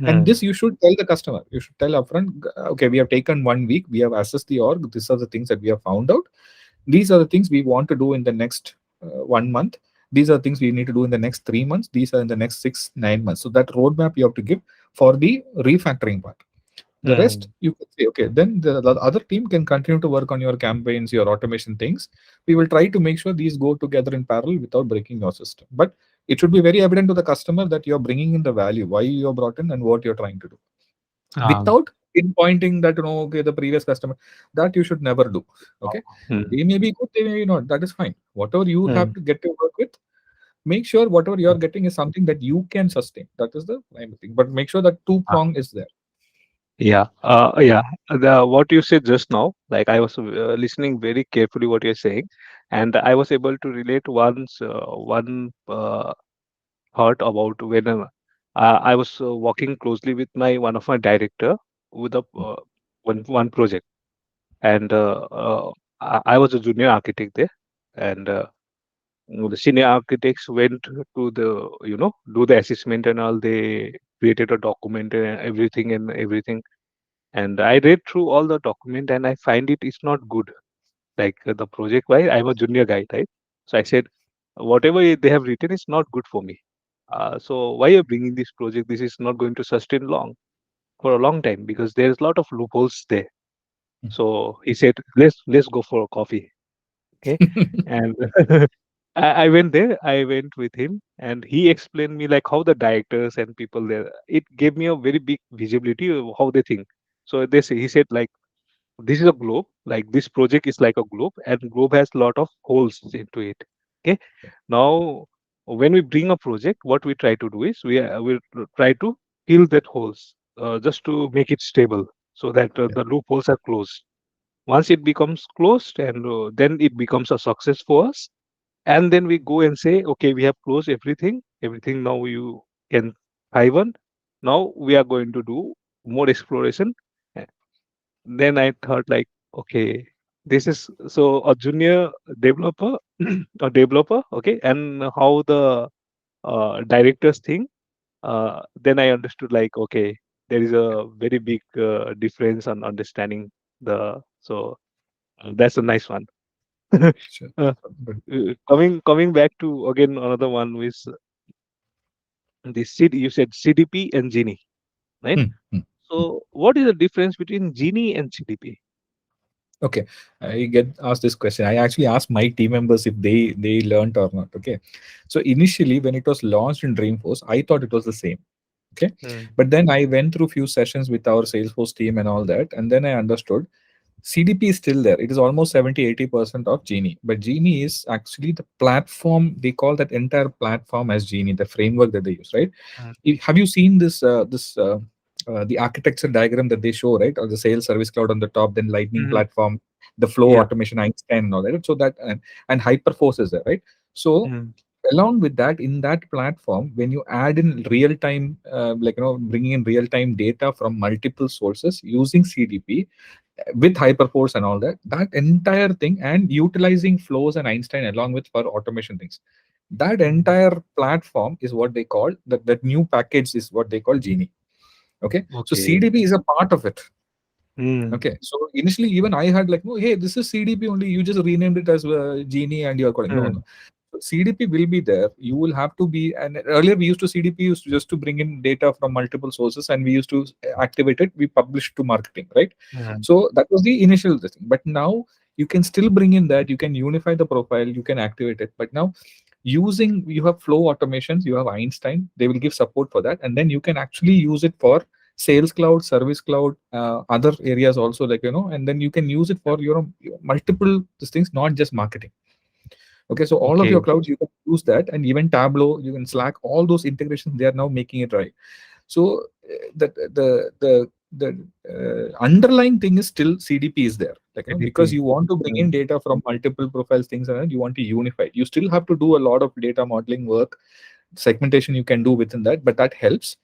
And mm, this you should tell the customer. You should tell upfront, okay, we have taken 1 week, we have assessed the org, these are the things that we have found out, these are the things we want to do in the next 1 month, these are things we need to do in the next 3 months, these are in the next 6 9 months. So that roadmap you have to give for the refactoring part. The rest mm. you can say, okay, then the other team can continue to work on your campaigns, your automation things. We will try to make sure these go together in parallel without breaking your system. But it should be very evident to the customer that you're bringing in the value, why you're brought in, and what you're trying to do, Um, without pinpointing that, okay, the previous customer. That you should never do. Okay, mm, they may be good, they may be not. That is fine. Whatever you have mm. to get to work with, make sure whatever you're getting is something that you can sustain. That is the primary thing. But make sure that two Ah, prong is there. yeah, yeah. The what you said just now, like I was listening very carefully what you're saying, and I was able to relate one thought about when I was working closely with my one of my director with a one project, and I was a junior architect there, and the senior architects went to the do the assessment and all. They created a document and everything, and I read through all the document and I find it is not good. Like the project wise, I'm a junior guy, right? So I said, whatever they have written is not good for me. So why are you bringing this project? This is not going to sustain long for a long time because there's a lot of loopholes there. So he said, let's go for a coffee. Okay. And I went there, I went with him, and he explained me like how the directors and people there, it gave me a very big visibility of how they think. So he said like this is a globe, like this project is like a globe, and globe has a lot of holes into it. Okay. Now when we bring a project, what we try to do is we try to fill that holes just to make it stable so that the loopholes are closed. Once it becomes closed, and then it becomes a success for us, and then we go and say, okay, we have closed everything now you can thrive on. Now we are going to do more exploration. Uh, then I thought like, okay, this is so a junior developer a developer, okay, and how the directors think. Then I understood like, okay, there is a very big difference on understanding the so that's a nice one. Sure. uh, But coming back to again another one with the CD, you said CDP and Genie, right? hmm, hmm. So what is the difference between Genie and CDP? Okay, I get asked this question. I actually asked my team members if they learned or not. Okay, so initially when it was launched in Dreamforce, I thought it was the same. Okay, Mm, but then I went through few sessions with our Salesforce team and all that, and then I understood CDP is still there. It is almost 70-80% of Genie, but Genie is actually the platform. They call that entire platform as Genie, the framework that they use, right? mm, Have you seen this the architecture diagram that they show, right? Or the sales service cloud on the top, then lightning mm, platform, the flow yeah. automation, Einstein and all that. So that and hyperforce is there, right? So Mm, along with that, in that platform, when you add in real time, bringing in real time data from multiple sources using CDP with hyperforce and all that, that entire thing, and utilizing flows and Einstein along with for automation things, that mm, entire platform is what they call that new package is what they call Genie. Okay, so okay. CDP is a part of it. Mm, Okay, so initially even I had like, no, hey, this is CDP only. You just renamed it as Genie and you're calling. No, mm, no. So CDP will be there. You will have to be. And earlier we used to CDP used to just to bring in data from multiple sources, and we used to activate it. We publish to marketing, right? mm, So that was the initial thing. But now you can still bring in that. You can unify the profile. You can activate it. But now using you have flow automations, you have Einstein. They will give support for that, and then you can actually use it for sales cloud, service cloud, other areas also, like, and then you can use it for your multiple these things, not just marketing. Okay, so all of your okay. clouds you can use that, and even Tableau, you can Slack, all those integrations they are now making it right. So the underlying thing is still CDP is there, like, because CDP. you want to bring in Mm, data from multiple profiles, things, and you want to unify it. You still have to do a lot of data modeling work, segmentation you can do within that, but that helps.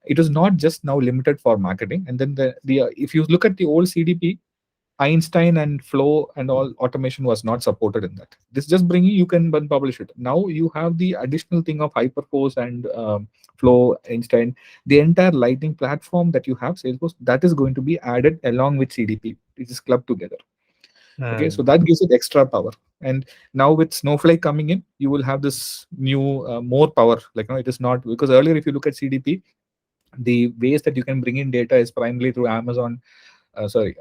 It is not just now limited for marketing. And then the if you look at the old CDP, Einstein and Flow and all automation was not supported in that. This just bringing you can then publish it. Now you have the additional thing of hyperforce and Flow, Einstein, the entire Lightning platform that you have, Salesforce, that is going to be added along with CDP. It is clubbed together. Okay, so Mm. that gives it extra power. And now with Snowflake coming in, you will have this new more power. Like, no, it is not because earlier, if you look at CDP, the ways that you can bring in data is primarily through Amazon, sorry,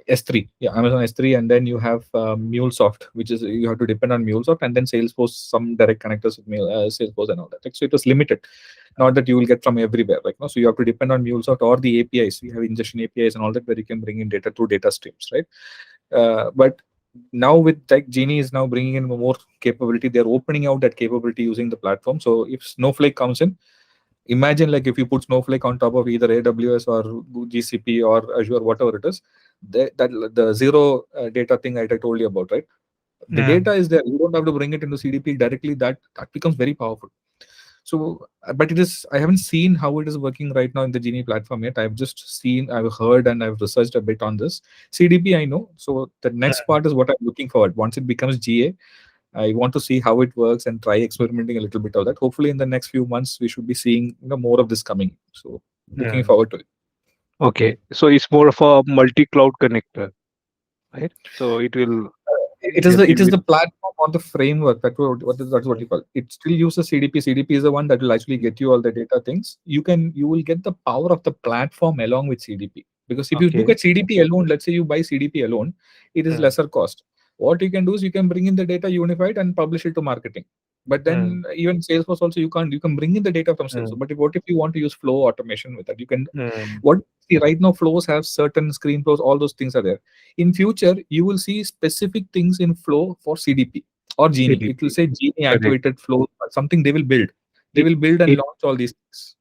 S3. Yeah, Amazon S3, and then you have MuleSoft, which is you have to depend on MuleSoft, and then Salesforce, some direct connectors with Salesforce and all that. Like, so it was limited, not that you will get from everywhere. Like, no, so you have to depend on MuleSoft or the APIs. You have ingestion APIs and all that where you can bring in data through data streams, right? But now with like Genie is now bringing in more capability. They're opening out that capability using the platform. So if Snowflake comes in, imagine like if you put Snowflake on top of either AWS or GCP or Azure, whatever it is, the zero data thing I told you about, right? The data Mm. is there. You don't have to bring it into CDP directly. That becomes very powerful. So, but it is. I haven't seen how it is working right now in the Genie platform yet. I've just seen, I've heard, and I've researched a bit on this. CDP, I know. So the next Mm. part is what I'm looking forward. Once it becomes GA, I want to see how it works and try experimenting a little bit of that. Hopefully, in the next few months, we should be seeing more of this coming. So, looking Mm. forward to it. Okay, so it's more of a multi-cloud connector, right? So it will help It you is with. the platform or the framework that's what Mm. you call it. It still uses CDP. CDP is the one that will actually Mm. get you all the data things. You will get the power of the platform along with CDP. Because if you look Okay. at CDP alone, let's say you buy CDP alone, it is Mm. lesser cost. What you can do is you can bring in the data unified and publish it to marketing. But Mm. then even Salesforce also you can bring in the data from Salesforce. Mm. But what if you want to use flow automation with that? You can Mm. what see right now flows have certain screen flows, all those things are there. In future, you will see specific things in flow for CDP or Genie. It will CDP. say Genie Correct. activated flow, something they will build. They It will build and it launch all these things.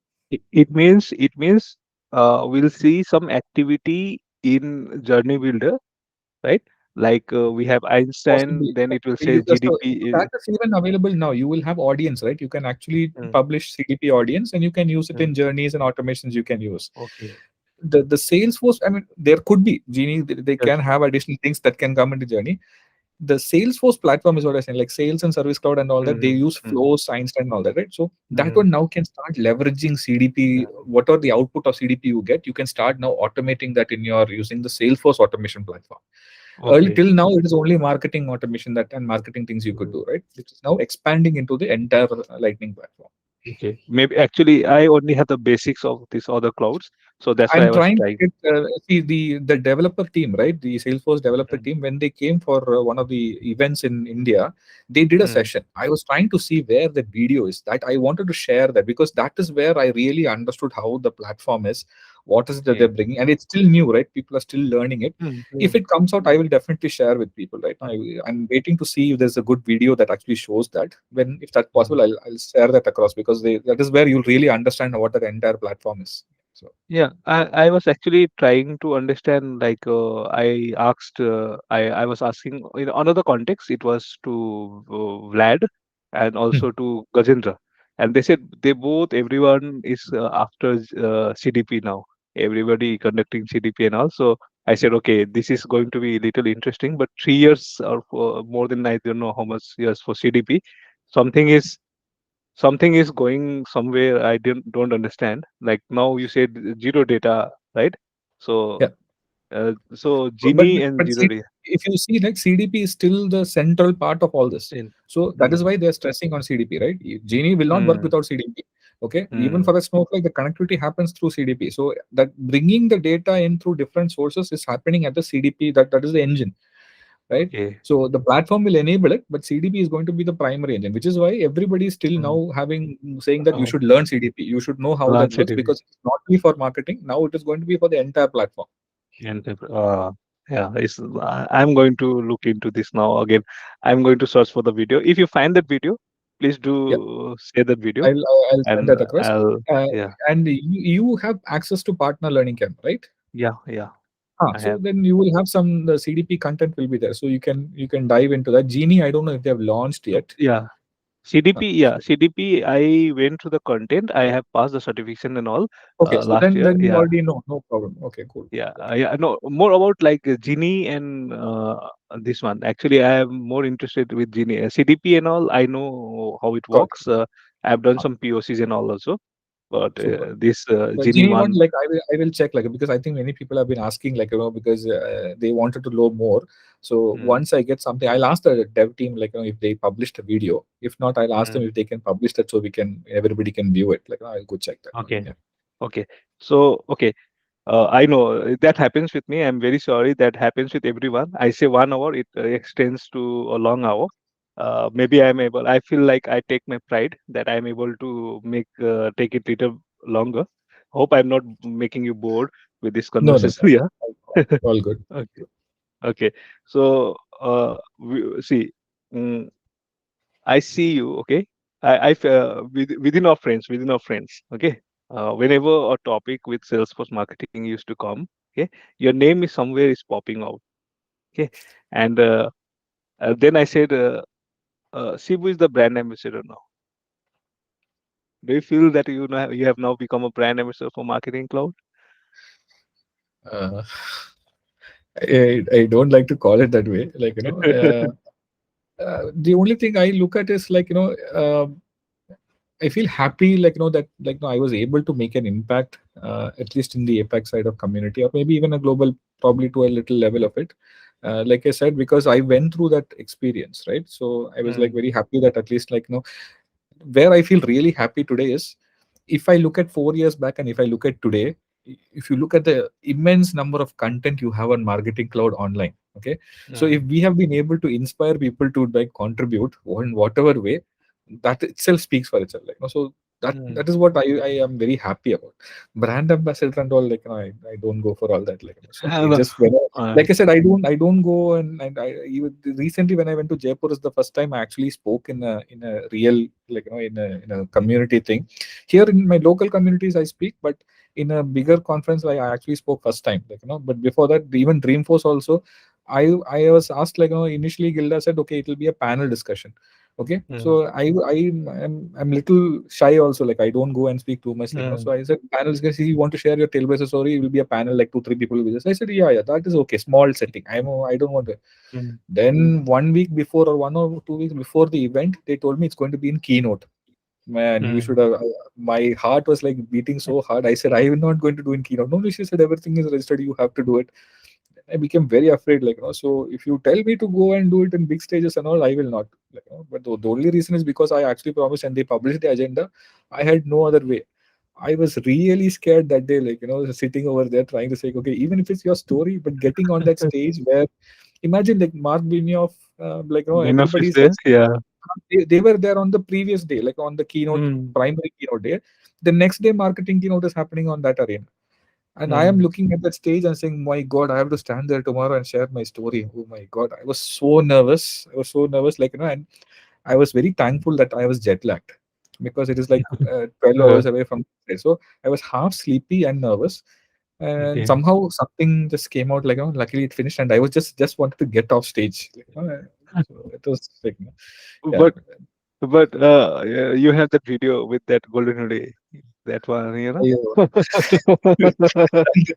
it means we'll see some activity in Journey Builder, right? Like we have Einstein, Possibly. then it will say You just GDP. that is even available now. You will have audience, right? You can actually Mm. publish CDP audience and you can use it Mm. in journeys and automations you can use. Okay. The Salesforce, I mean, there could be Genie, they Yes. can have additional things that can come into journey. The Salesforce platform is what I saying, like sales and service cloud and all that. They Mm-hmm. use Mm-hmm. flows, Einstein, and all that, right? So that Mm-hmm. one now can start leveraging CDP. Whatever the output of CDP you get, you can start now automating that in your using the Salesforce automation platform. Early Okay. till now, it is only marketing automation that and marketing things you could Mm. do, right? It is now expanding into the entire Lightning platform. Okay. Maybe actually I only have the basics of these other clouds, so that's why I I'm was trying to trying. get see the developer team, right? The Salesforce developer Mm. team when they came for one of the events in India, they did a Mm. session. I was trying to see where the video is. That I wanted to share that because that is where I really understood how the platform is, what is it that they're Okay. bringing, and it's still new, right? People are still learning it. Mm. If Mm. it comes out, I will definitely share with people. Right now, I'm waiting to see if there's a good video that actually shows that. When if that's Mm. possible, I'll share that across because that is where you'll really understand what the entire platform is. So. Yeah, I was actually trying to understand. Like, I was asking in another context. It was to Vlad and also to Gajendra, and they said everyone is after CDP now. Everybody conducting CDP and all. So I said, okay, this is going to be a little interesting. But 3 years or more than I don't know how much years for CDP. Something is something is going somewhere I don't understand. Like now you said zero data, right? So Yeah. so But Genie and zero data. if you see, like CDP is still the central part of all this. In, So that is mm, why they're stressing on CDP, right? Genie will not work mm, without CDP. Okay, even mm, for a Snowflake, the connectivity happens through CDP. So that bringing the data in through different sources is happening at the CDP. That is the engine, right? okay. So the platform will enable it, but CDP is going to be the primary engine, which is why everybody is still Mm, now saying that you oh, should learn CDP. You should know how learn that works CDP because it's not only for marketing. Now it is going to be for the entire platform. and yeah, I'm going to look into this now again. I'm going to search for the video. If you find that video, please Yeah. do share that video, I'll send and that across. I'll Uh, yeah, and you have access to partner learning camp, right? yeah, I So have. then you will have some the CDP content will be there, so you can dive into that. Genie, I don't know if they have launched yet. Yeah, CDP, yeah, CDP. I went through the content. I have passed the certification and all Okay, so last year. then you Yeah, already know, no problem. Okay, cool, yeah, good. yeah. No, more about like Genie and this one. Actually, I am more interested with Genie. CDP and all. I know how it Got it. works. I've done Ah, some POCs and all also. But super. this The Genie Genie one, one. like I will check, like, because I think many people have been asking, like, because they wanted to know more. So Mm, once I get something, I'll ask the dev team, like, if they published a video. If not, I'll ask them mm. if they can publish that so we can everybody can view it. Like, I'll go check that one. Okay, Yeah. okay. So okay. I know that happens with me. I'm very sorry. That happens with everyone. I say 1 hour, it extends to a long hour. Maybe I'm able. I feel like I take my pride that I'm able to make take it little longer. Hope I'm not making you bored with this No, no, conversation. no. Yeah. All good. Okay. Okay. So see, mm, I see you. Okay. Within our friends. Okay. Whenever a topic with Salesforce marketing used to come, okay, your name is somewhere is popping out. Okay, and then I said, Shibu is the brand ambassador now. Do you feel that you have now become a brand ambassador for Marketing Cloud? Uh, I don't like to call it that way. Like, the only thing I look at is, like, I feel happy, like, that, like, I was able to make an impact, at least in the APAC side of community, or maybe even a global, probably to a little level of it. Like I said, because I went through that experience, right? So I was like Mm, very happy that at least, like, where I feel really happy today is, if I look at 4 years back and if I look at today, if you look at the immense number of content you have on Marketing Cloud online, okay, so if mm, we have been able to inspire people to, like, contribute in whatever way, that itself speaks for itself. Like, so that mm. is what I am very happy about. Brand ambassador and all, like, I don't go for all that. Like, so it No. just when Uh, like I said, I don't go, and I even recently when I went to Jaipur is the first time I actually spoke in a real, like, in a community thing. Here in my local communities I speak, but in a bigger conference I actually spoke first time. Like, but before that, even Dreamforce also, I was asked, like, initially Gilda said, okay, it will be a panel discussion. Okay, mm, so I'm little shy also. Like, I don't go and speak too much. Like, mm, so I said, panel discussion. You want to share your tailbase story? It will be a panel, like 2 3 people will be there. So I said, yeah, that is okay. Small setting. I don't want to. mm, Then 1 week before, or 1 or 2 weeks before the event, they told me it's going to be in keynote. Man, you should mm, have. My heart was like beating so hard. I said, I am not going to do in keynote. No, she said, everything is registered. You have to do it. I became very afraid, like, so if you tell me to go and do it in big stages and all, I will not. Like, but the only reason is because I actually promised and they published the agenda. I had no other way. I was really scared that day, like, sitting over there trying to say, okay, even if it's your story, but getting on that stage where, imagine, like, Mark Benioff, like, enough everybody is there. says Yeah. they were there on the previous day, like on the keynote, Mm, primary keynote day. The next day, marketing keynote is happening on that arena. And I am mm, looking at that stage and saying, my God, I have to stand there tomorrow and share my story. Oh my God. I was so nervous. I was so nervous, like, and I was very thankful that I was jet lagged, because it is like 12 uh, hours away from the place. So I was half sleepy and nervous. And okay. somehow something just came out, like, luckily it finished. And I was just wanted to get off stage. Like, so it was like, yeah. But yeah, you have that video with that golden hoodie, that one, you know. I,